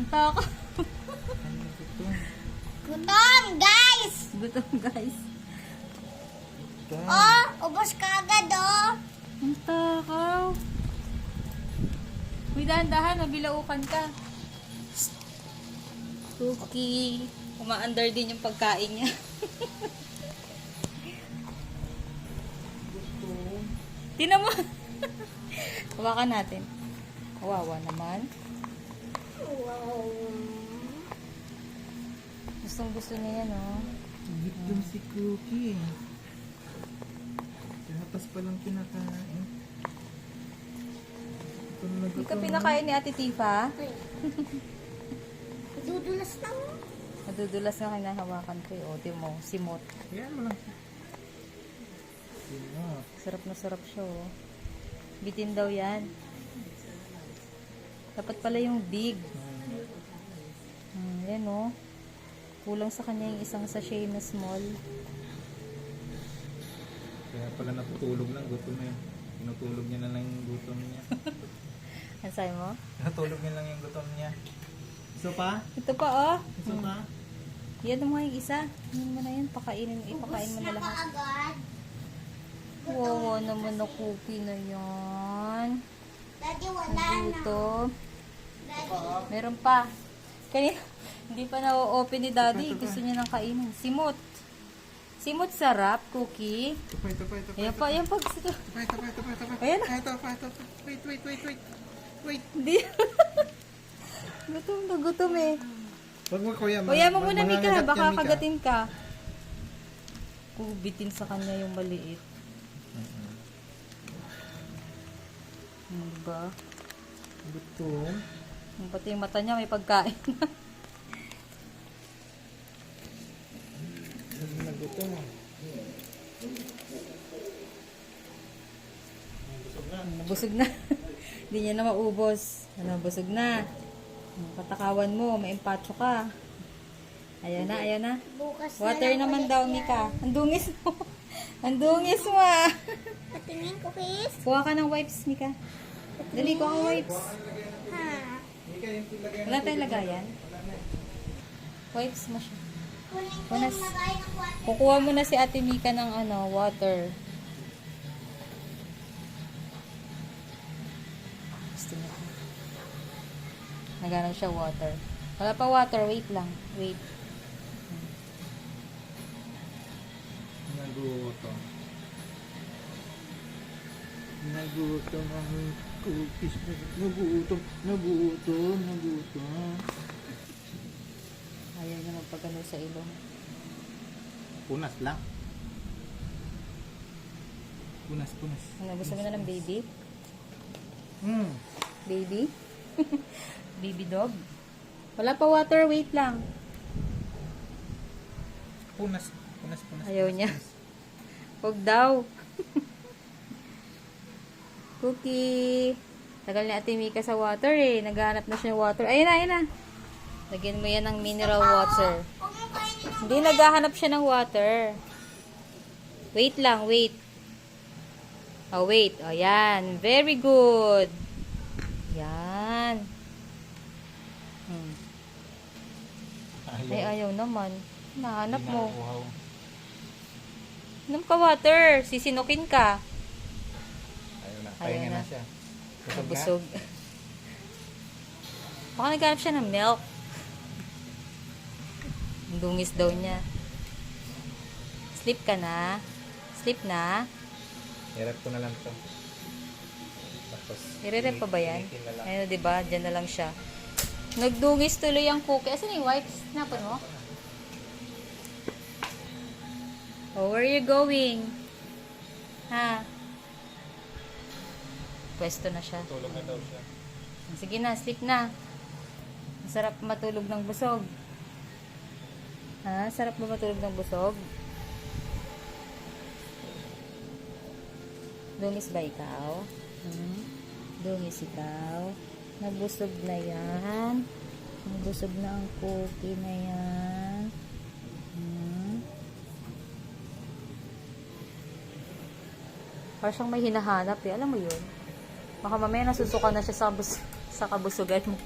Taka. Gutom, guys! Gutom, guys. Oh, ubos ka agad, oh. Ang takaw. Uy, dahan-dahan, mabilaukan ka. Cookie. Uma-under din yung pagkain niya. Tinan mo. Hawakan natin. Kawawa naman. Wow. Gustong gusto niya yan, oh. Gutom si Cookie. Kahapas pa lang kinakain. Hindi ka pinakain ni Ate Tifa? Dudulas na mo. Madudulas nga kinahawakan ko, eh. O, di mo, simot. Yan mo lang. Sarap na sarap siya, oh. Bitin daw yan. Dapat pala yung big. Yan, oh. Kulang sa kanya yung isang sachet na small. Kaya pala natutulog lang. Gutom na yun. Tinutulog niya na lang yung gutom niya. Ano sabi mo? Natulog niya lang yung gutom niya. Gusto pa? Ito pa, oh. Gusto pa? Yan mo yung isa. Yan mo na yan. Ipakain mo na lahat. Agad. Wow, naman na cookie na yan. Daddy, wala na. Ito. Daddy. Meron pa. Kanina, hindi pa na-open ni Daddy. Gusto niya nang kainin. Simot. Simot sarap, cookie. Ito pa. Ayan pa, ayan pa. Ito pa. Ayan. Ito pa. Wait. Hindi. Gutom na gutom eh. Wag mo kuya. Kuya mo muna, Mika. mangangagat Baka yan, Mika. kagatin ka. Kubitin sa kanya yung maliit. Diba? Gutom. Pati yung mata niya may pagkain. Gutom. Busog na. Hindi niya na maubos. Ano, busog na. Patakawan mo, maimpacho ka. Ayan na. Bukas Water na lang naman ulit daw, yan. Mika. Ang dungis mo. Ang dungis mo, ah. Patingin ko, please. Kuha ka ng wipes, Mika. Dali, kuha ka wipes. Ha? Wala tayong lagayan. Wipes mo siya. Kunin ko Unas. yung lagay ng water. Kukuha mo na si Ate Mika ng water. Gusto niya. Naghanap siya water. Wala pa water. Wait lang. Wait. Nagutom ang cookies. Nagutom. Ayaw niya magpagano sa ilong. Punas lang. Punas. Ano, gusto mo na ng baby? Baby? Baby dog? Wala pa water. Wait lang. Punas. Ayaw niya. Huwag daw. Cookie. Tagal ni Ate Mika sa water eh. Naghahanap na siya ng water. Ayun na. Lagyan mo yan ng mineral water. Huwag mo kainin ng Hindi, naghahanap siya ng water. Wait lang, wait. Oh, wait. Oh, yan. Very good. Yan. Ay, ayaw naman. Nahanap mo. Inom ka water. Sisinukin ka. Pahinga na siya. Busog. Baka naghanap siya ng milk. Ang dungis daw niya. Sleep ka na. Sleep na. Hirap ko na lang to. Tapos, Nire-rep pa ba yan? initin na lang. Ayun, diba? Diyan na lang siya. Nagdungis tuloy ang cookie. Asan yung wipes? Napon mo? Oh, where are you going? Ha? Pwesto na siya. Tulog na daw siya. Sige na, sleep na. Masarap matulog ng busog. Ha? Sarap ba matulog ng busog? Dungis ba ikaw? Dungis ikaw? Nabusog na yan. Nabusog na ang cookie na yan. Parang siyang may hinahanap eh. Alam mo yun? Baka mamaya nasusuka na siya sa kabusugan mo.